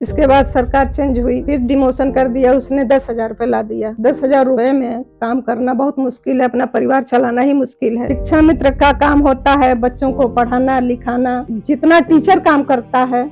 इसके बाद सरकार चेंज हुई, फिर डिमोशन कर दिया, उसने 10,000 रुपये ला दिया। 10,000 रुपये में काम करना बहुत मुश्किल है, अपना परिवार चलाना ही मुश्किल है। शिक्षा मित्र का काम होता है बच्चों को पढ़ाना लिखाना, जितना टीचर काम करता है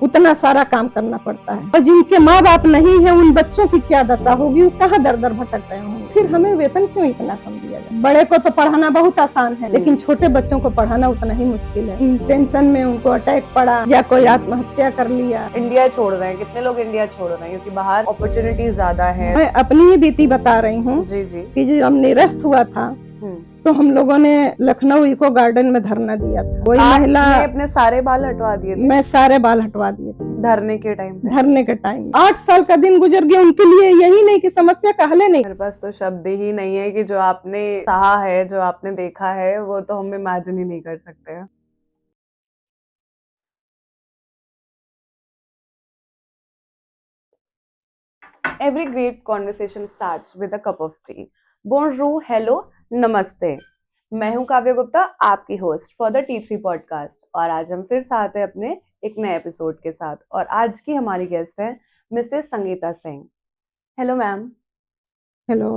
उतना सारा काम करना पड़ता है। और जिनके माँ बाप नहीं है उन बच्चों की क्या दशा होगी, वो कहाँ दर दर भटक रहे होंगे। फिर हमें वेतन क्यों इतना कम दिया जाए? बड़े को तो पढ़ाना बहुत आसान है, लेकिन छोटे बच्चों को पढ़ाना उतना ही मुश्किल है। टेंशन में उनको अटैक पड़ा या कोई आत्महत्या कर लिया। इंडिया छोड़ रहे हैं, कितने लोग इंडिया छोड़ रहे हैं क्योंकि बाहर अपॉर्चुनिटीज ज्यादा है। मैं अपनी ही बीती बता रही हूँ जी जी कि जब हम निरस्त हुआ था तो हम लोगों ने लखनऊ इको गार्डन में धरना दिया था। कोई महिला, अपने सारे बाल हटवा दिए थे? मैं सारे बाल हटवा दिए थे धरने के टाइम पे। धरने के टाइम 8 साल का दिन गुजर गया उनके लिए, यही नहीं कि समस्या का हल नहीं। मेरे पास तो शब्द ही नहीं है कि जो आपने सहा है, जो आपने देखा है, वो तो हम इमेजिन ही नहीं कर सकते हैं। Every great conversation starts with a cup of tea. Bonjour, hello, नमस्ते। मैं हूं काव्य गुप्ता, आपकी host for the T3 podcast, और आज हम फिर से आते हैं अपने एक नए एपिसोड के साथ। और आज की हमारी गेस्ट है Mrs Sangeeta Singh. Hello ma'am. Hello,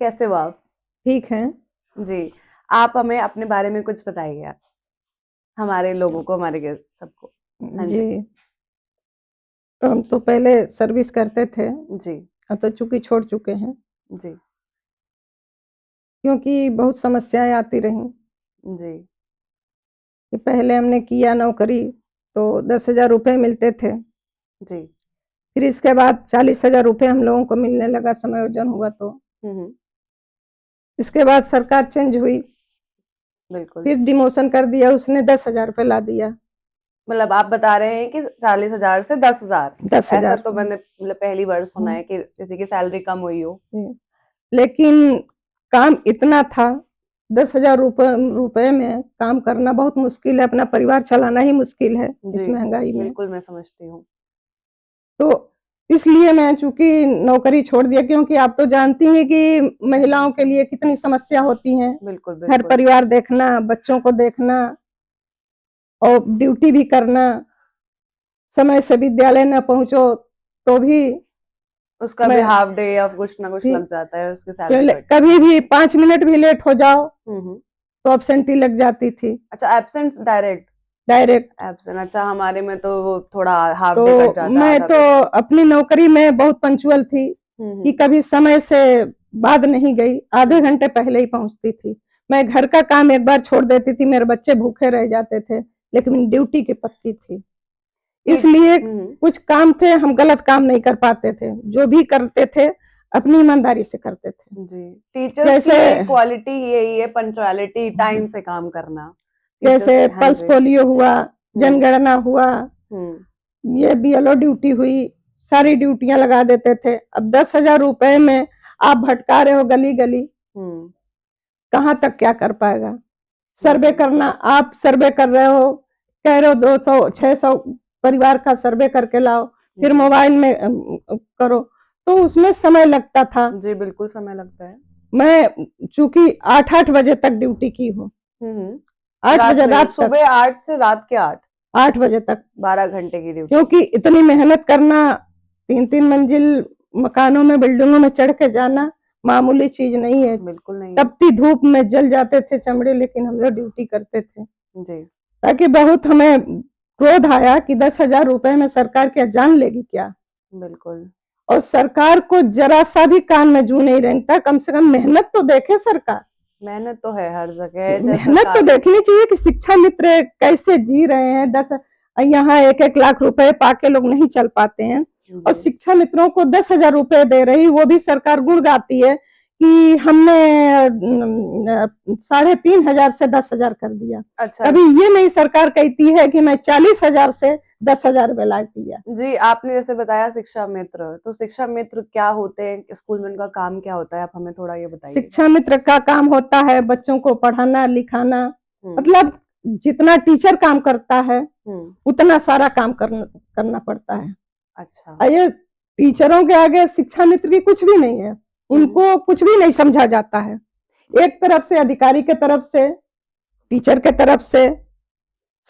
कैसे हो आप? ठीक है जी, आप हमें अपने बारे में कुछ बताइए, हमारे लोगों को, हमारे गेस्ट सबको। हाँ जी तो हम तो पहले सर्विस करते थे, जी अब तो चूंकि छोड़ चुके हैं जी क्योंकि बहुत समस्याएं आती रहीं। जी कि पहले हमने किया नौकरी तो 10,000 रुपये मिलते थे, जी। फिर इसके बाद 40,000 रुपये हम लोगों को मिलने लगा, समायोजन हुआ तो। इसके बाद सरकार चेंज हुई, बिल्कुल। फिर डिमोशन कर दिया, उसने 10,000 रुपये ला दिया। मतलब आप बता रहे हैं कि 40,000 से 10,000? 10,000 ऐसा तो मैंने पहली बार सुना है कि किसी की सैलरी कम हुई हो। लेकिन काम इतना था, 10,000 रुपये में काम करना बहुत मुश्किल है, अपना परिवार चलाना ही मुश्किल है इस महंगाई में। बिल्कुल मैं समझती हूँ। तो इसलिए मैं चूंकि नौकरी छोड़ दिया, क्योंकि आप तो जानती हैं कि महिलाओं के लिए कितनी समस्या होती हैं। बिल्कुल घर बिल्कुल। परिवार देखना, बच्चों को देखना और ड्यूटी भी करना, समय से विद्यालय न पहुंचो तो भी उसका भी हाफ डे या कुछ ना कुछ लग जाता है, उसकी सैलरी कभी भी 5 मिनट भी लेट हो जाओ हम्म। तो एब्सेंटी लग जाती थी। अच्छा, एब्सेंट डायरेक्ट एब्सेंट। अच्छा, हमारे में तो वो थोड़ा हाफ डे कट जाता है। मैं तो अपनी नौकरी में बहुत पंचुअल थी कि कभी समय से बाद नहीं गई, आधे घंटे पहले ही पहुंचती थी। मैं घर का काम एक बार छोड़ देती थी, मेरे बच्चे भूखे रह जाते थे, लेकिन ड्यूटी की पक्की थी। इसलिए कुछ काम थे हम गलत काम नहीं कर पाते थे, जो भी करते थे अपनी ईमानदारी से करते थे। जी, टीचर्स की क्वालिटी यही है, पंक्चुअलिटी, टाइम से काम करना। जैसे पल्स पोलियो हुआ, जनगणना हुआ, ये बीएलओ ड्यूटी हुई, सारी ड्यूटियां लगा देते थे। अब 10,000 रुपए में आप भटका रहे हो गली गली, कहाँ तक क्या कर पाएगा? सर्वे करना, आप सर्वे कर रहे हो, कह रहे हो 200 600 परिवार का सर्वे करके लाओ, फिर मोबाइल में करो, तो उसमें समय लगता था। जी बिल्कुल समय लगता है। मैं चूंकि 8-8 बजे तक ड्यूटी की हूँ, 8 बजे रात, सुबह 8 से रात के 8 बजे तक 12 घंटे की ड्यूटी। क्योंकि इतनी मेहनत करना, 3-3 मंजिल मकानों में, बिल्डिंगों में चढ़ के जाना मामूली चीज नहीं है। बिल्कुल नहीं। तपती धूप में जल जाते थे चमड़े, लेकिन हम लोग ड्यूटी करते थे जी। ताकि बहुत हमें क्रोध आया कि 10,000 रुपए में सरकार क्या जान लेगी क्या? बिल्कुल। और सरकार को जरा सा भी कान में जू नहीं रेंगता, कम से कम मेहनत तो देखे सरकार। मेहनत तो है हर जगह, मेहनत तो देखनी चाहिए कि शिक्षा मित्र कैसे जी रहे हैं। 10 यहाँ 1-1 लाख रुपए पाके लोग नहीं चल पाते हैं, और शिक्षा मित्रों को 10,000 रुपए दे रही, वो भी सरकार गुण गाती है कि हमने 3,500 से 10,000 कर दिया। अच्छा। अभी ये नहीं सरकार कहती है कि मैं 40,000 से 10,000 रुपए ला दिया। जी, आपने जैसे बताया शिक्षा मित्र, तो शिक्षा मित्र क्या होते हैं, स्कूल में उनका काम क्या होता है, आप हमें थोड़ा ये बताइए। शिक्षा मित्र का काम होता है बच्चों को पढ़ाना लिखाना, मतलब जितना टीचर काम करता है उतना सारा काम करना पड़ता है। अच्छा। ये टीचरों के आगे शिक्षा मित्र की कुछ भी नहीं है, उनको कुछ भी नहीं समझा जाता है। एक तरफ से अधिकारी के तरफ से, टीचर के तरफ से,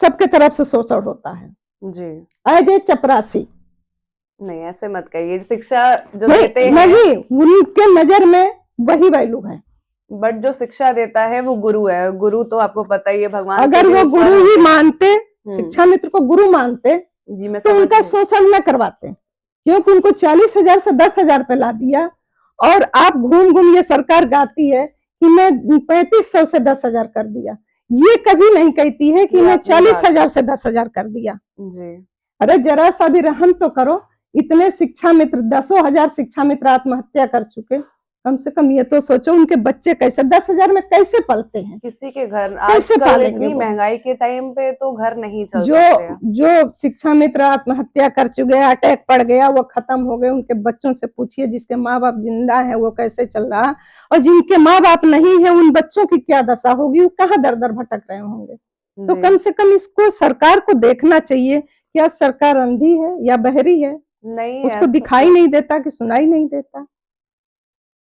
सबके तरफ से शोषण होता है। जी। एज ए चपरासी नहीं, ऐसे मत कहिए, शिक्षा जो नहीं देते हैं, नहीं, उनके नजर में वही वैल्यू है। बट जो शिक्षा देता है वो गुरु है। गुरु तो आपको पता ही है, भगवान से अगर भी वो ऊपर गुरु ही होते हैं। मानते, शिक्षा मित्र को गुरु मानते, जी मैं तो समझ उनका रही हूँ। शोषण न करवाते, क्योंकि उनको 40,000 से 10,000 पे ला दिया। और आप घूम घूम ये सरकार गाती है कि मैं 3500 से 10,000 कर दिया, ये कभी नहीं कहती है कि ये मैं आपने 40,000 से 10,000 कर दिया। जी अरे जरा सा भी रहम तो करो। इतने शिक्षा मित्र, 10,000 शिक्षा मित्र आत्महत्या कर चुके, कम से कम ये तो सोचो उनके बच्चे कैसे 10,000 में कैसे पलते हैं, किसी के घर कैसे आजकल पालेंगे इतनी वो। महंगाई के टाइम पे तो घर नहीं चल जो सकते हैं। जो शिक्षा मित्र आत्महत्या कर चुके, अटैक पड़ गया, वो खत्म हो गए, उनके बच्चों से पूछिए जिसके माँ बाप जिंदा है वो कैसे चल रहा, और जिनके माँ बाप नहीं है उन बच्चों की क्या दशा होगी, वो कहाँ दर दर भटक रहे होंगे। तो जी कम से कम इसको सरकार को देखना चाहिए। क्या सरकार अंधी है या बहरी है? नहीं, उसको ऐसा दिखाई तो नहीं देता कि सुनाई नहीं देता?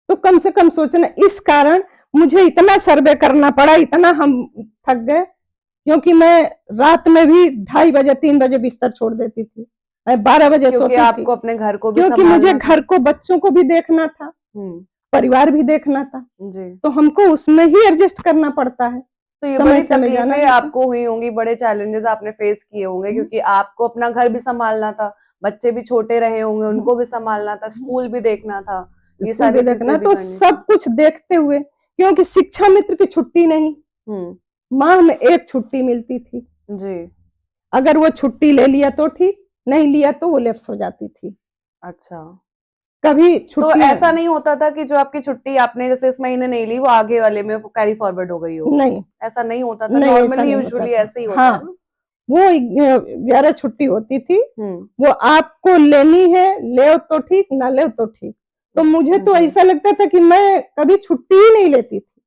तो कम से कम सोचना। इस कारण मुझे इतना सर्वे करना पड़ा, इतना हम थक गए, क्योंकि मैं रात में भी 2:30 बजे 3 बजे बिस्तर छोड़ देती थी, मैं 12 बजे क्योंकि सोती थी, आपको अपने घर को भी क्योंकि मुझे संभालना था। घर को, बच्चों को भी देखना था, हम्म परिवार भी देखना था, जी तो हमको उसमें ही एडजस्ट करना पड़ता है। तो ये समय बड़ी से मैं जाना तकलीफें भी था। आपको हुई होंगी, बड़े चैलेंजेस आपने फेस किए होंगे, क्योंकि आपको अपना घर भी संभालना था, बच्चे भी छोटे रहे होंगे, उनको भी संभालना था, स्कूल भी देखना था, ये स्कूल भी सारी देखना, चीजें भी तो करनी थी। सब कुछ देखते हुए, क्योंकि शिक्षा मित्र की छुट्टी नहीं, हम्म माह में एक छुट्टी मिलती थी। जी अगर वो छुट्टी ले लिया तो ठीक, नहीं लिया तो वो लैप्स हो जाती थी। अच्छा, कभी तो छुट्टी ऐसा नहीं होता था कि जो आपकी छुट्टी आपने जैसे इस महीने नहीं ली वो आगे वाले में कैरी फॉरवर्ड हो गई हो? नहीं, ऐसा नहीं होता था, नहीं ऐसा नॉर्मली नहीं होता यूजुअली था। ऐसे ही होता है हाँ, ना। वो 11 छुट्टी होती थी, हम्म वो आपको लेनी है, ले तो ठीक, ना ले तो ठीक। तो मुझे तो जी ऐसा लगता था कि मैं कभी छुट्टी ही नहीं लेती थी।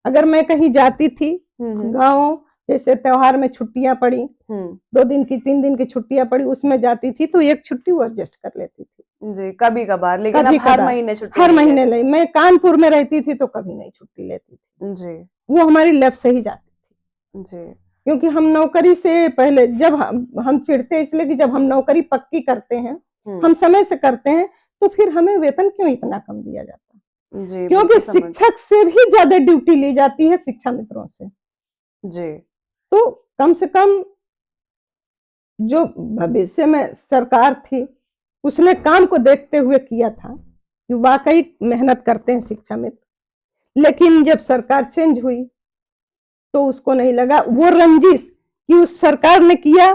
अगर मैं कहीं जाती थी हम्म गाँव, जैसे त्योहार में छुट्टियां पड़ी, हम्म 2 दिन की 3 दिन की छुट्टियां पड़ी, उसमें जाती थी तो एक छुट्टी वो एडजस्ट कर लेती थी। जी कभी कभार, लेकिन कभी अब हर कभार, महीने छुट्टी हर नहीं महीने लेते। नहीं। मैं कानपुर में रहती थी तो कभी नहीं छुट्टी लेती थी, जी वो हमारी लैब से ही जाती थी। जी क्योंकि हम नौकरी से पहले, जब हम चिढ़ते इसलिए कि जब हम नौकरी पक्की करते हैं, हम समय से करते हैं, तो फिर हमें वेतन क्यों इतना कम दिया जाता? जी क्योंकि बिल्कुल समझ। शिक्षक से भी ज्यादा ड्यूटी ली जाती है शिक्षा मित्रों से। जी तो कम से कम जो भविष्य में सरकार थी, उसने काम को देखते हुए किया था कि वाकई मेहनत करते हैं शिक्षा मित्र। लेकिन जब सरकार चेंज हुई तो उसको नहीं लगा, वो रंजिश कि उस सरकार ने किया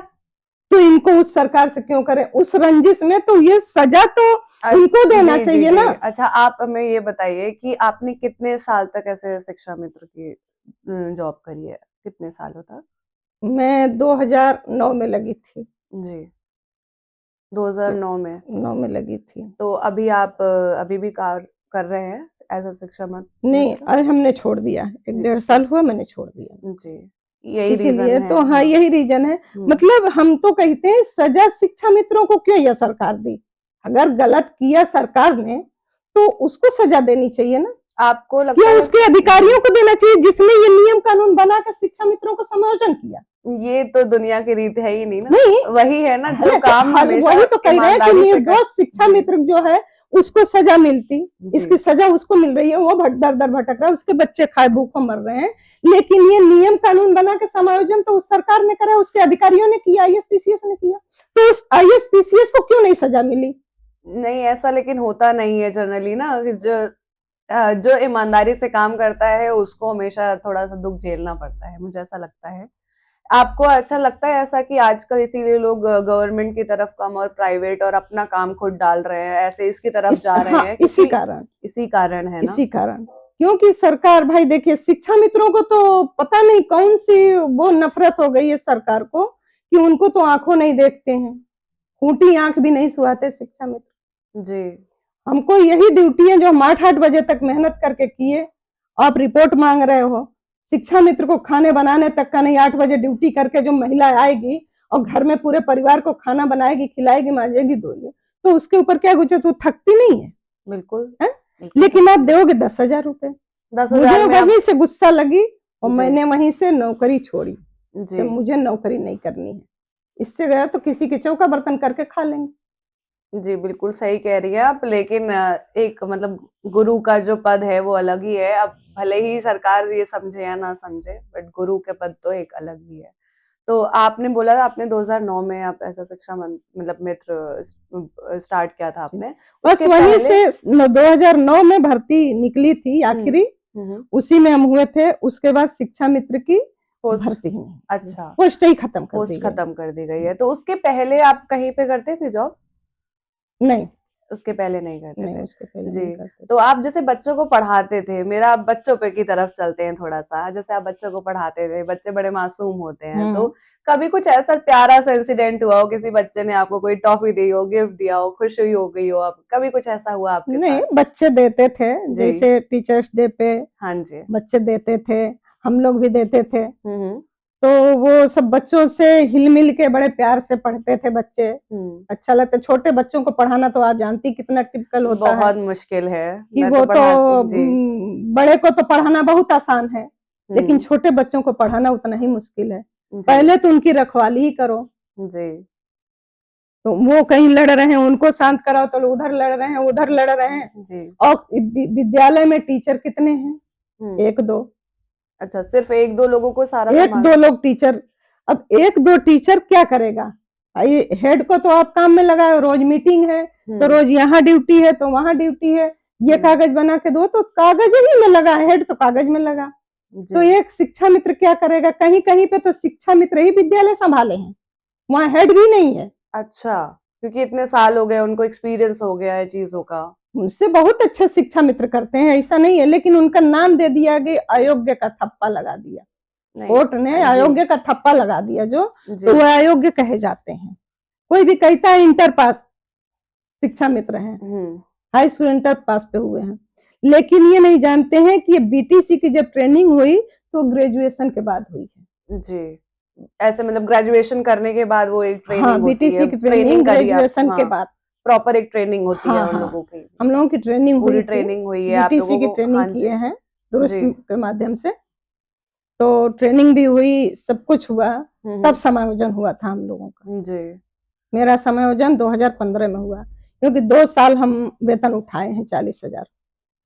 तो इनको उस सरकार से क्यों करें, उस रंजिश में तो ये सजा तो उनको देना जी जी चाहिए जी ना। अच्छा, आप हमें ये बताइए कि आपने कितने साल तक ऐसे शिक्षा मित्र की जॉब करी है, कितने सालों तक? मैं 2009 में लगी थी। जी तो 2009 में। 9 में लगी थी। तो अभी आप अभी भी कार्य कर रहे हैं एज अ शिक्षा नहीं, मित्र? अरे हमने छोड़ दिया, 1-1.5 साल हुआ मैंने छोड़ दिया। जी यही रीजन इसीलिए है। तो हाँ, यही रीजन है। हम्म, मतलब हम तो कहते हैं सजा शिक्षा मित्रों को क्यों यह सरकार दी? अगर गलत किया सरकार ने तो उसको सजा देनी चाहिए ना, आपको लगता या है उसके अधिकारियों को देना चाहिए जिसने ये नियम कानून बनाकर शिक्षा मित्रों को समायोजन किया। ये तो दुनिया की रीत है ही नहीं ना। नहीं वही है ना है जो ना, काम हमेशा वही तो कह रहे हैं कि ईमानदारी से कर। निर्दोष शिक्षा जी मित्र जो है उसको सजा मिलती, जी इसकी सजा उसको मिल रही है, वो दर दर भटक रहा है, उसके बच्चे खाए भूखों मर रहे हैं। लेकिन ये नियम कानून बना के समायोजन तो उस सरकार ने करा, उसके अधिकारियों ने किया, आईएएस ने किया, तो उस आईएएस को क्यों नहीं सजा मिली? नहीं ऐसा लेकिन होता नहीं है जनरली ना, कि जो ईमानदारी से काम करता है उसको हमेशा थोड़ा सा दुख झेलना पड़ता है, मुझे ऐसा लगता है। आपको अच्छा लगता है ऐसा कि आजकल इसीलिए लोग गवर्नमेंट की तरफ कम और प्राइवेट और अपना काम खुद डाल रहे हैं, ऐसे इसकी तरफ जा रहे हाँ, हैं, इसी क्योंकि कारण, इसी कारण है ना। इसी कारण, क्योंकि सरकार, भाई देखिए शिक्षा मित्रों को तो पता नहीं कौन सी वो नफरत हो गई है सरकार को कि उनको तो आंखों नहीं देखते हैं, फूटी आंख भी नहीं सुहाते शिक्षा मित्र। जी हमको यही ड्यूटी है जो हम 8-8 बजे तक मेहनत करके किए, आप रिपोर्ट मांग रहे हो। शिक्षा मित्र को खाने बनाने तक का नहीं, 8 बजे ड्यूटी करके जो महिला आएगी और घर में पूरे परिवार को खाना बनाएगी, खिलाएगी, मांजेगी, धोएगी, तो उसके ऊपर क्या कुछ तो थकती नहीं है, बिल्कुल है? बिल्कुल लेकिन आप दोगे 10,000 रुपए। 10,000 मुझे में आप। वहीं से गुस्सा लगी और जी मैंने वहीं से नौकरी छोड़ी जी कि मुझे नौकरी नहीं करनी है, इससे गया तो किसी के चौका बर्तन करके खा लेंगे। जी, बिल्कुल सही कह रही हैं आप, लेकिन एक मतलब गुरु का जो पद है वो अलग ही है। अब भले ही सरकार ये समझे या ना समझे, बट गुरु के पद तो एक अलग ही है। तो आपने बोला आपने 2009 में आप ऐसा शिक्षा मतलब मित्र स्टार्ट किया था जी। आपने। बस उसके वहीं पहले से 2009 में भर्ती निकली थी हुँ, आखिरी, हुँ, उसी में हम हुए थे। उसके बाद शिक्षा मित्र की पोस्ट भर्ती ही नहीं हुई, अच्छा, पोस्ट ही खत्म कर दी पोस्ट गई। खत्म कर दी गई है। तो उसके पहले आप कहीं पे करते थे जॉब? नहीं, उसके पहले नहीं करते नहीं थे। उसके पहले नहीं जी, करते थे। तो आप जैसे बच्चों को पढ़ाते थे, मेरा अब बच्चों पे की तरफ चलते हैं थोड़ा-सा। जैसे आप बच्चों को पढ़ाते थे, बच्चे बड़े मासूम होते हैं, तो हम्म। कभी कुछ ऐसा प्यारा-सा इंसिडेंट हुआ हो, किसी बच्चे ने आपको कोई टॉफी दी हो, गिफ्ट दिया हो, खुश हुई हो गई हो आप, कभी कुछ ऐसा हुआ आपके नहीं, साथ? बच्चे देते थे, जी, जैसे टीचर्स डे पे हाँ जी। बच्चे देते थे, हम लोग भी देते थे। हुँ, हुँ, तो वो सब बच्चों से हिल-मिल के बड़े प्यार से पढ़ते थे बच्चे। हुँ। अच्छा लगता है, छोटे बच्चों को पढ़ाना तो आप जानती कितना टिपिकल होता है, बहुत मुश्किल है, कि मैं तो वो तो पढ़ाती जी, बड़े को तो पढ़ाना बहुत आसान है, लेकिन हुँ, छोटे बच्चों को पढ़ाना उतना ही मुश्किल है। जी, पहले तो उनकी रखवाली ही करो, जी, तो वो कहीं लड़ रहे हैं, उनको शांत कराओ तो लोग उधर लड़ रहे हैं, उधर लड़ रहे हैं। जी, और विद्यालय में टीचर कितने हैं? हुँ। 1-2, अच्छा, सिर्फ़ 1-2 लोगों को सारा सँभाल 1-2 लोग टीचर। अब 1-2 टीचर क्या करेगा? ये हेड को तो आप काम में लगाओ, रोज मीटिंग है, तो हुँ, रोज यहाँ ड्यूटी है, तो वहाँ ड्यूटी है। ये हुँ, कागज बना के दो, तो कागज ही में लगा, हेड तो कागज में लगा। तो जी। एक शिक्षा मित्र क्या करेगा? कहीं-कहीं पे तो शिक्षा मित्र ही विद्यालय सँभाले हैं, वहाँ हेड भी नहीं है। अच्छा, क्योंकि इतने साल हो गए, उनको एक्सपीरियंस हो गया है चीज़ों का। उनसे बहुत अच्छे शिक्षा मित्र करते हैं, ऐसा नहीं है, लेकिन उनका नाम दे दिया कि अयोग्य का ठप्पा लगा दिया। नहीं कोर्ट ने जी, अयोग्य का ठप्पा लगा दिया जो, जी। तो वह अयोग्य कहे जाते हैं। कोई भी कहता है इंटर पास शिक्षा मित्र हैं, हुँ, हाई स्कूल इंटर पास पे हुए हैं। लेकिन ये नहीं जानते हैं कि ये बीटीसी की जब ट्रेनिंग हुई, तो ग्रेजुएशन के बाद हुई है। जी। ऐसे मतलब ग्रेजुएशन करने के बाद वो एक हाँ, ट्रेनिंग होती है, बीटीसी की ट्रेनिंग ट्रेनिंग करी आप ग्रेजुएशन के हाँ, बाद। प्रॉपर एक ट्रेनिंग होती है हाँ, उन हाँ। लोगों की। हम लोगों की ट्रेनिंग हुई पूरी थी, ट्रेनिंग हुई है आप बीटीसी लोगों की को हाँ ट्रेनिंग जी, किए हैं, दुरुस्त जी। के माध्यम से। तो ट्रेनिंग भी हुई, सब कुछ हुआ, हुँ, तब हुँ। समायोजन हुआ था हम लोगों का। जी, मेरा समायोजन 2015 में हुआ, क्योंकि 2 साल हम वेतन उठाए हैं 40,000,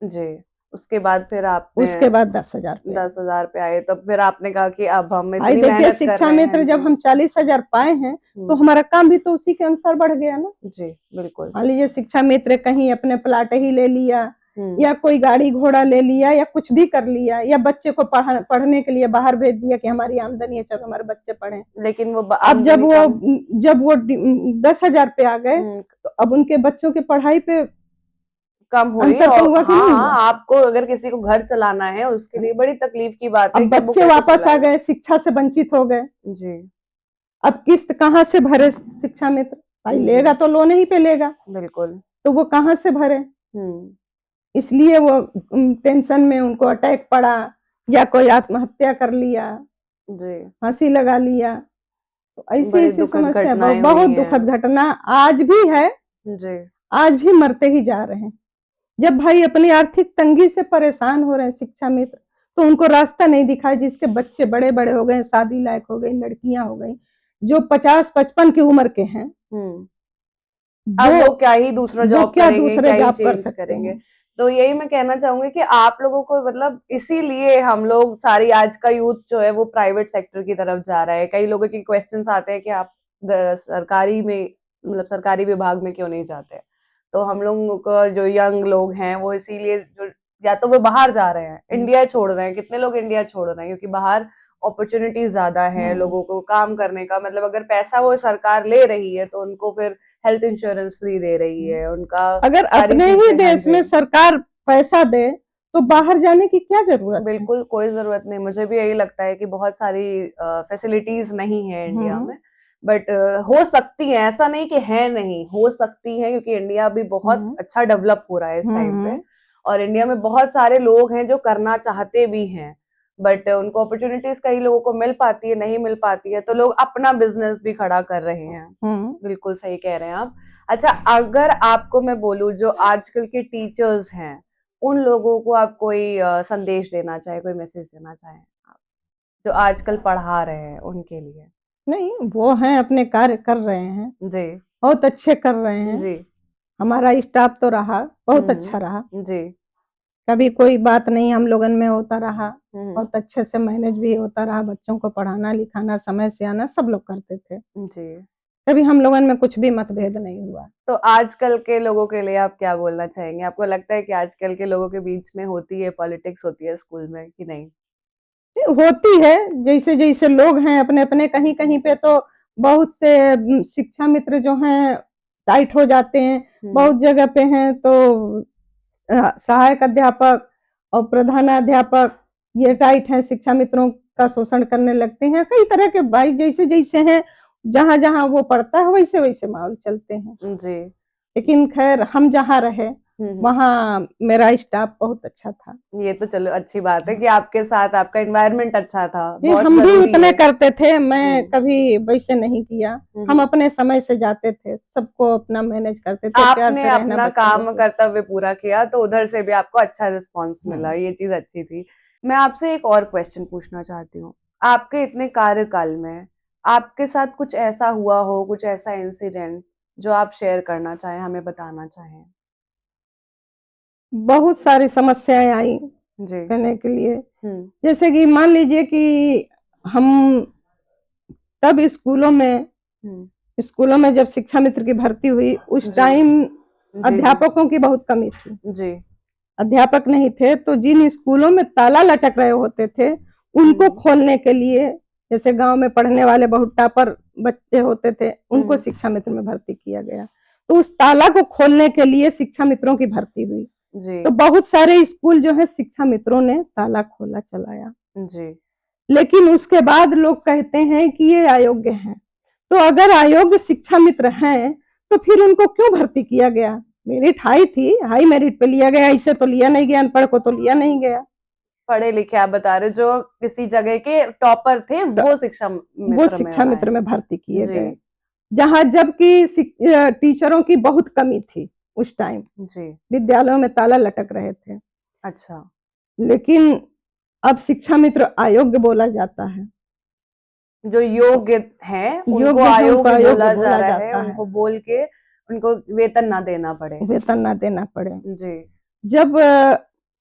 जी। उसके बाद फिर आपने उसके बाद 10,000 पे आए। 10,000 पे आए, तब फिर आपने कहा कि अब हम भाई इतनी देखिए, मेहनत कर शिक्षा रहे मित्र हैं। जब जी। हम 40,000 पाए हैं, तो हुँ, हमारा काम भी तो उसी के अनुसार बढ़ गया ना। जी, बिल्कुल। मान लीजिए शिक्षा मित्र कहीं अपने प्लाट ही ले लिया, हुँ, या कोई गाड़ी घोड़ा ले लिया, या कुछ भी कर लिया, या बच्चे को पढ़ने के लिए बाहर भेज दिया कि हमारी आमदनी है, चलो हमारे बच्चे पढ़ें। लेकिन वो ब अब आमदनी कम 10,000 पे आ गए, हुँ, तो अब उनके बच्चों की पढ़ाई पे कम हुई अंतर तो और हुआ कि हाँ, नहीं हुआ? हाँ, आपको अगर किसी को घर चलाना है, उसके लिए बड़ी तकलीफ की बात है अब कि वो बच्चे कैसे वापस आ चलाएगा। गए, शिक्षा से वंचित हो गए। जी, अब किस्त कहाँ से भरे शिक्षा मित्र? भाई जी, लेगा तो लोन ही पे लेगा, बिल्कुल। तो वो कहाँ से भरे? हुँ, इसलिए वो टेंशन में उनको अटैक पड़ा, या कोई आत्महत्या कर लिया, जी, फांसी लगा लिया। तो बड़ी ऐसी-ऐसी दुखद समस्या घटनाएँ हुई बहुत दुखद हैं। घटना आज भी है, जी, आज भी मरते ही जा रहे हैं। जब भाई अपनी आर्थिक तंगी से परेशान हो रहे हैं शिक्षा मित्र, तो उनको रास्ता नहीं दिखा, जिसके बच्चे बड़े-बड़े हो गए, शादी लायक हो गई, लड़कियाँ हो गई, जो 50-55 की उम्र के हैं, हुँ। अब वो वो क्या ही दूसरा वो जॉब क्या करेंगे, दूसरे क्या ही जॉब कर चेंज सकते करेंगे। हैं? तो यही मैं कहना चाहूँगी कि आप लोगों को मतलब इसीलिए हम लोग सारी आज का यूथ जो है वो प्राइवेट सेक्टर की तरफ जा रहा है। कई लोगों के क्वेश्चन्स आते हैं कि आप सरकारी में मतलब सरकारी विभाग में क्यों नहीं जाते? तो हम लोगों का जो यंग लोग हैं वो इसीलिए जो या तो वो बाहर जा रहे हैं, हुँ, इंडिया छोड़ रहे हैं, कितने लोग इंडिया छोड़ रहे हैं क्योंकि बाहर अपॉर्च्युनिटीज़ ज़्यादा है हुँ। लोगों को काम करने का मतलब अगर पैसा वो सरकार ले रही है तो उनको फिर हेल्थ इंश्योरेंस फ्री दे रही है, उनका अगर सारी अपने ही चीज़ें हाँ देश जी। में सरकार पैसा दे, तो बाहर जाने की क्या ज़रूरत है? बिल्कुल, कोई ज़रूरत नहीं, मुझे भी यही लगता है कि बहुत सारी फैसिलिटीज़ नहीं है इंडिया हुँ, में, बट हो सकती हैं, ऐसा नहीं कि है नहीं, हो सकती हैं क्योंकि इंडिया अभी बहुत हुँ, अच्छा डेवलप हो रहा है इस टाइम पे हुँ, और इंडिया में बहुत सारे लोग हैं जो करना चाहते भी हैं, बट उनको अपॉर्च्युनिटीज़ कई लोगों को मिल पाती है, नहीं मिल पाती है, तो लोग अपना बिज़नेस भी खड़ा कर रहे हैं। हुँ। बिल्कुल सही कह रहे हैं आप। अच्छा, अगर आपको मैं बोलूँ जो आजकल के टीचर्स हैं, उन लोगों को आप कोई संदेश देना चाहें, कोई मैसेज देना चाहें आप, जो आजकल पढ़ा रहे हैं उनके लिए? नहीं, वो हैं अपने कार्य कर रहे हैं, जी, बहुत अच्छे कर रहे हैं। जी। हमारा स्टाफ तो रहा बहुत हम्म। अच्छा रहा, जी। कभी कोई बात नहीं हम लोगन में होता रहा, हम्म। बहुत अच्छे से मैनेज भी होता रहा, बच्चों को पढ़ाना लिखाना समय से आना सब लोग करते थे, जी। कभी हम लोगन में कुछ भी मतभेद नहीं हुआ। तो आजकल के लोगों के लिए आप क्या बोलना चाहेंगे? आपको लगता है कि आजकल के लोगों के बीच में होती है पॉलिटिक्स होती है स्कूल में कि नहीं? होती है, जैसे जैसे लोग हैं अपने अपने, कहीं कहीं पे तो बहुत से शिक्षा मित्र जो हैं टाइट हो जाते हैं, बहुत जगह पे हैं तो सहायक अध्यापक और प्रधानाध्यापक ये टाइट हैं, शिक्षा मित्रों का शोषण करने लगते हैं, कई तरह के भाई जैसे जैसे हैं, जहां जहां वो पढ़ता है वैसे वैसे माहौल चलते हैं। जी। लेकिन खैर हम जहाँ रहे वहाँ मेरा स्टाफ बहुत अच्छा था। ये तो चलो अच्छी बात है कि आपके साथ आपका एनवायरनमेंट अच्छा था, नहीं, बहुत हम भी जरूरी उतने है। करते थे, मैं कभी वैसे नहीं किया, हम हम्म। अपने समय से जाते थे, सबको अपना मैनेज करते थे, प्यार आपने से रहना अपना बच्चों काम के साथ। कर्तव्य पूरा किया तो उधर से भी आपको अच्छा रिस्पांस मिला, ये चीज अच्छी थी। मैं आपसे एक और क्वेश्चन पूछना चाहती हूँ। आपके इतने कार्यकाल में आपके साथ कुछ ऐसा हुआ हो, कुछ ऐसा इंसिडेंट जो आप शेयर करना चाहें, हमें बताना चाहें? बहुत सारी समस्याएं आई जी। करने के लिए, हम्म। जैसे कि मान लीजिए कि हम तब हम्म। स्कूलों में जब शिक्षा मित्र की भर्ती हुई उस जी। टाइम जी। जी। अध्यापकों की बहुत कमी थी, जी। अध्यापक नहीं थे, तो जिन स्कूलों में ताला लटक रहे होते थे उनको खोलने के लिए, जैसे गांव में पढ़ने वाले बहुत टापर बच्चे होते थे उनको शिक्षा मित्र में भर्ती किया गया, तो उस ताला को खोलने के लिए शिक्षा मित्रों की भर्ती हुई। जी। तो बहुत सारे स्कूल जो है शिक्षा मित्रों ने ताला खोला चलाया, जी। लेकिन उसके बाद लोग कहते हैं कि ये अयोग्य हैं, तो अगर अयोग्य शिक्षा मित्र हैं तो फिर उनको क्यों भर्ती किया गया? मेरिट हाई थी, हाई मेरिट पे लिया गया, इसे तो लिया नहीं गया, अनपढ़ को तो लिया नहीं गया। पढ़े लिखे आप बता रहे, जो किसी जगह के टॉपर थे वो शिक्षा वो मित्र में शिक्षा आए। मित्र में भर्ती किए जी। गए, जहां जबकि टीचरों की बहुत कमी थी उस टाइम, जी। विद्यालयों में ताला लटक रहे थे, अच्छा। लेकिन अब शिक्षा मित्र अयोग्य बोला जाता है, जो योग्य हैं उनको योग्य है उनको अयोग्य अयोग्य बोला जा बोला रहा है, जाता है, उनको बोल के उनको वेतन ना देना पड़े। वेतन ना देना पड़े। जी। जब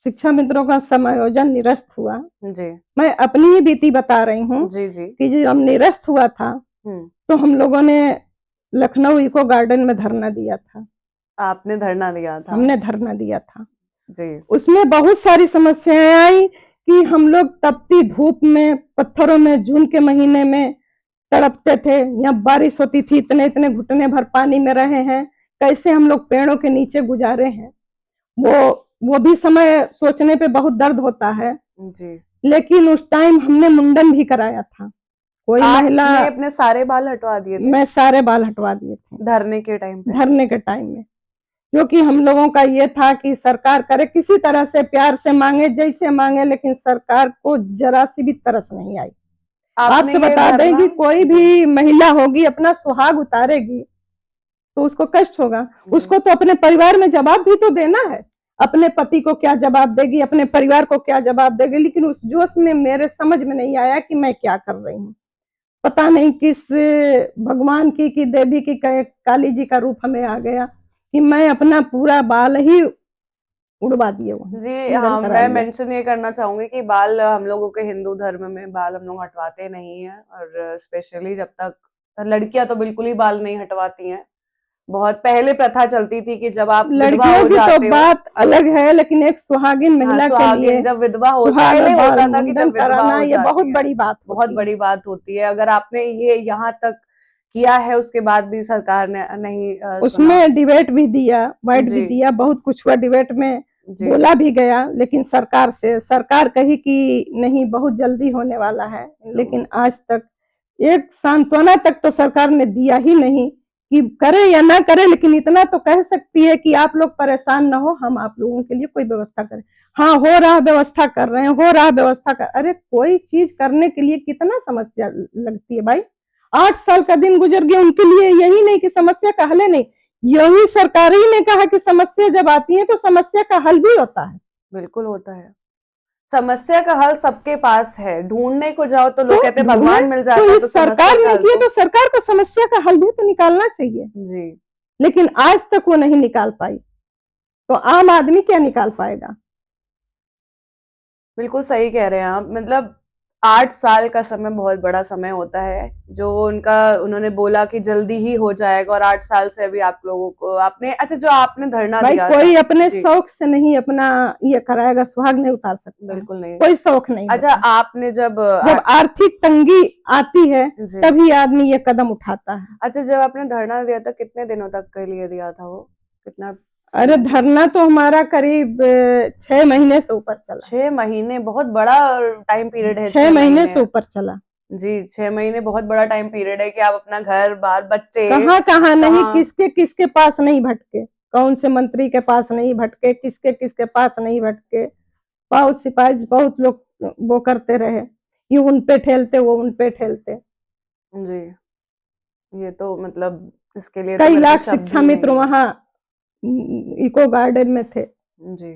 शिक्षा मित्रों का समायोजन निरस्त हुआ, जी। मैं अपनी ही बीती बता रही हूँ जी। जी। कि जब निरस्त हुआ था तो हम लोगों ने लखनऊ इको गार्डन में धरना दिया था, आपने धरना दिया था? हमने धरना दिया था। जी। उसमें बहुत सारी समस्याएं आई कि हम लोग तपती धूप में पत्थरों में जून के महीने में तड़पते थे, यहाँ बारिश होती थी, इतने इतने घुटने भर पानी में रहे हैं, कैसे हम लोग पेड़ों के नीचे गुजारे हैं, वो भी समय सोचने पे बहुत दर्द होता है। जी। लेकिन उस टाइम हमने मुंडन भी कराया था, कोई महिला, आपने अपने सारे बाल हटवा दिए थे मैं सारे बाल हटवा दिए थे धरने के टाइम पे? धरने के टाइम में, क्योंकि हम लोगों का ये था कि सरकार करे किसी तरह से, प्यार से मांगे जैसे मांगे, लेकिन सरकार को जरा सी भी तरस नहीं आई। आपने आपसे ये बता दें धरना? कि कोई भी महिला होगी अपना सुहाग उतारेगी तो उसको कष्ट होगा, उसको तो अपने परिवार में जवाब भी तो देना है, अपने पति को क्या जवाब देगी, अपने परिवार को क्या जवाब देगी, लेकिन उस जोश में मेरे समझ में नहीं आया कि मैं क्या कर रही हूँ, पता नहीं किस भगवान की कि देवी की काली जी का रूप हमें आ गया कि मैं अपना पूरा बाल ही उड़वा दिए, वहां जी मुंडन हाँ, करा मैं लिया। मेंशन ये करना चाहूंगी कि बाल हम लोगों के हिंदू धर्म में बाल हम लोग हटवाते नहीं हैं, और स्पेशली जब तक लड़कियां तो बिल्कुल ही बाल नहीं हटवाती हैं। बहुत पहले प्रथा चलती थी कि जब आप विधवा लड़कियों हो की तो जाते हो। बात अलग है, लेकिन एक सुहागिन हाँ, महिला के लिए सुहागिन जब विधवा हो, सुहाग पहले बाल होता था कि मुंडन जब विधवा कराना हो ये बहुत जाती है, बड़ी बात बहुत होती है। बड़ी बात होती है। अगर आपने ये यहाँ तक किया है उसके बाद भी सरकार ने नहीं सुना। उसमें डिबेट भी दिया, वाइट भी जी। दिया, बहुत कुछ हुआ डिबेट में, जी। बोला भी गया, लेकिन सरकार कही कि नहीं बहुत जल्दी होने वाला है, लेकिन आज तक एक सांत्वना तक तो सरकार ने दिया ही नहीं कि करे या ना करे, लेकिन इतना तो कह सकती है कि आप लोग परेशान ना हो, हम आप लोगों के लिए कोई व्यवस्था करें। हाँ, हो रहा व्यवस्था कर रहे हैं, हो रहा व्यवस्था कर, अरे कोई चीज करने के लिए कितना समस्या लगती है भाई, 8 साल का दिन गुजर गया, उनके लिए यही नहीं कि समस्या का हल नहीं, यही सरकार ही ने कहा कि समस्या जब आती है तो समस्या का हल भी होता है। बिल्कुल होता है, समस्या का हल सबके पास है, ढूंढने को जाओ तो लोग कहते हैं भगवान मिल जाता है, तो सरकार समस्या का ने हल किया तो तो सरकार को समस्या का हल भी तो निकालना चाहिए। जी लेकिन आज तक वो नहीं निकाल पाई, तो आम आदमी क्या निकाल पाएगा। बिल्कुल सही कह रहे हैं आप। मतलब 8 साल का समय बहुत बड़ा समय होता है, जो उन्होंने बोला कि जल्दी ही हो जाएगा, और 8 साल से अभी आप लोगों को आपने अच्छा जो आपने धरना भाई दिया था। कोई अपने जी, शौक से नहीं अपना ये कराएगा, सुहाग नहीं उतार सकता है, बिल्कुल नहीं। कोई शौक नहीं अच्छा होता। आपने जब जब आर्थिक तंगी आती है जी, तभी आदमी ये कदम उठाता है। अच्छा जब आपने धरना दिया था कितने दिनों तक के लिए दिया था वो, कितना अरे समय? धरना तो हमारा करीब 6 महीने से ऊपर चला। 6 महीने बहुत बड़ा टाइम पीरियड है, 6 महीने 6 महीने। से ऊपर चला। जी, 6 महीने बहुत बड़ा टाइम पीरियड है कि आप अपना घर बार बच्चे कहाँ कहाँ नहीं, कहाँ। किसके किसके पास नहीं भटके, कौन से मंत्री के पास नहीं भटके, किसके किसके पास नहीं भटके। बहुत सिपाही बहुत लोग वो करते रहे, ये उन पे ठेलते वो उन पे ठेलते। जी, ये तो मतलब इसके लिए तो कई मेरे लाख पास शब्द शिक्षा ही मित्र नहीं है। वहाँ इको गार्डन में थे। जी,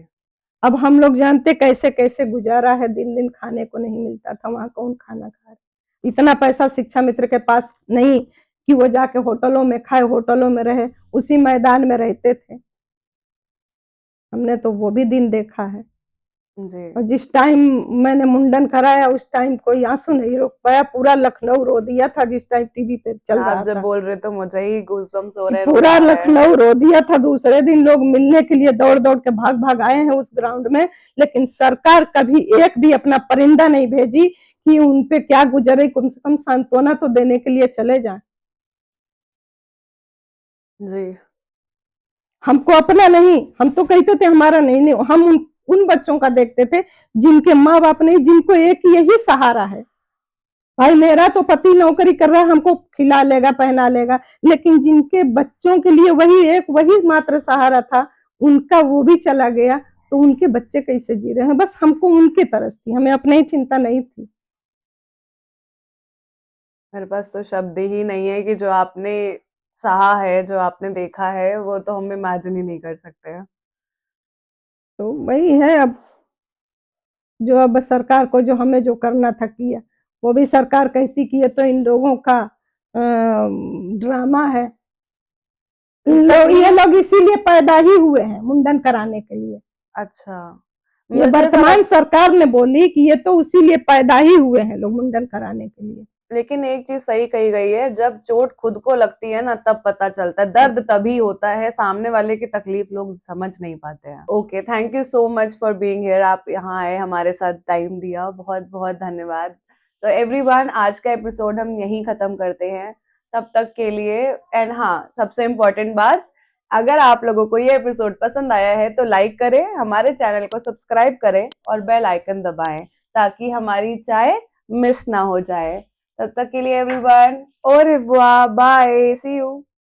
अब हम लोग जानते कैसे कैसे गुजारा है, दिन दिन खाने को नहीं मिलता था, वहाँ कौन खाना खा रहा। इतना पैसा शिक्षा मित्र के पास नहीं कि वो जाके होटलों में खाए, होटलों में रहे, उसी मैदान में रहते थे। हमने तो वो भी दिन देखा है। जी। और जिस टाइम मैंने मुंडन कराया उस टाइम कोई आंसू नहीं रोक पाया, पूरा लखनऊ रो दिया था जिस टाइम टीवी पे चल आप रहा जब था। बोल रहे तो मुझे ही गूज़बम्प्स हो रहे हैं, रोना पूरा आ रहा है। लखनऊ रो दिया था। दूसरे दिन लोग मिलने के लिए दौड़ दौड़ के भाग भाग आए हैं उस ग्राउंड में, लेकिन सरकार कभी एक भी अपना परिंदा नहीं भेजी कि उनपे क्या गुजरे, कम से कम सांत्वना तो देने के लिए चले जाए। जी, हमको अपना नहीं, हम तो कहते थे हमारा नहीं, नहीं हम उन बच्चों का देखते थे जिनके माँ बाप नहीं, जिनको एक यही सहारा है। भाई मेरा तो पति नौकरी कर रहा है, हमको खिला लेगा पहना लेगा, लेकिन जिनके बच्चों के लिए वही मात्र सहारा था, उनका वो भी चला गया, तो उनके बच्चे कैसे जी रहे हैं। बस हमको उनकी तरस थी, हमें अपनी चिंता नहीं थी। मेरे पास तो शब्द ही नहीं है कि जो आपने सहा है, जो आपने देखा है, वो तो हम इमेजिन ही नहीं कर सकते हैं। तो वही है अब, जो अब सरकार को जो हमें जो करना था किया। वो भी सरकार कहती कि ये तो इन लोगों का ड्रामा है, ये तकलीफ लोग इसीलिए पैदा ही हुए हैं मुंडन कराने के लिए। अच्छा, ये मुझे ऐसा वर्तमान सरकार ने बोली कि ये तो उसी लिए पैदा ही हुए हैं लोग मुंडन कराने के लिए। लेकिन एक चीज सही कही गई है, जब चोट खुद को लगती है ना तब पता चलता है, दर्द तभी होता है, सामने वाले की तकलीफ लोग समझ नहीं पाते हैं। Okay, thank you so much for being here. आप यहाँ आए, हमारे साथ टाइम दिया, बहुत बहुत धन्यवाद। तो एवरीवन, आज का एपिसोड हम यहीं खत्म करते हैं, तब तक के लिए। एंड हाँ, सबसे इम्पोर्टेंट बात, अगर आप लोगों को ये एपिसोड पसंद आया है तो लाइक करें, हमारे चैनल को सब्सक्राइब करें और बेल आइकन दबाएं, ताकि हमारी चाय मिस ना हो जाए। तब तक के लिए everyone, au revoir, bye, see you.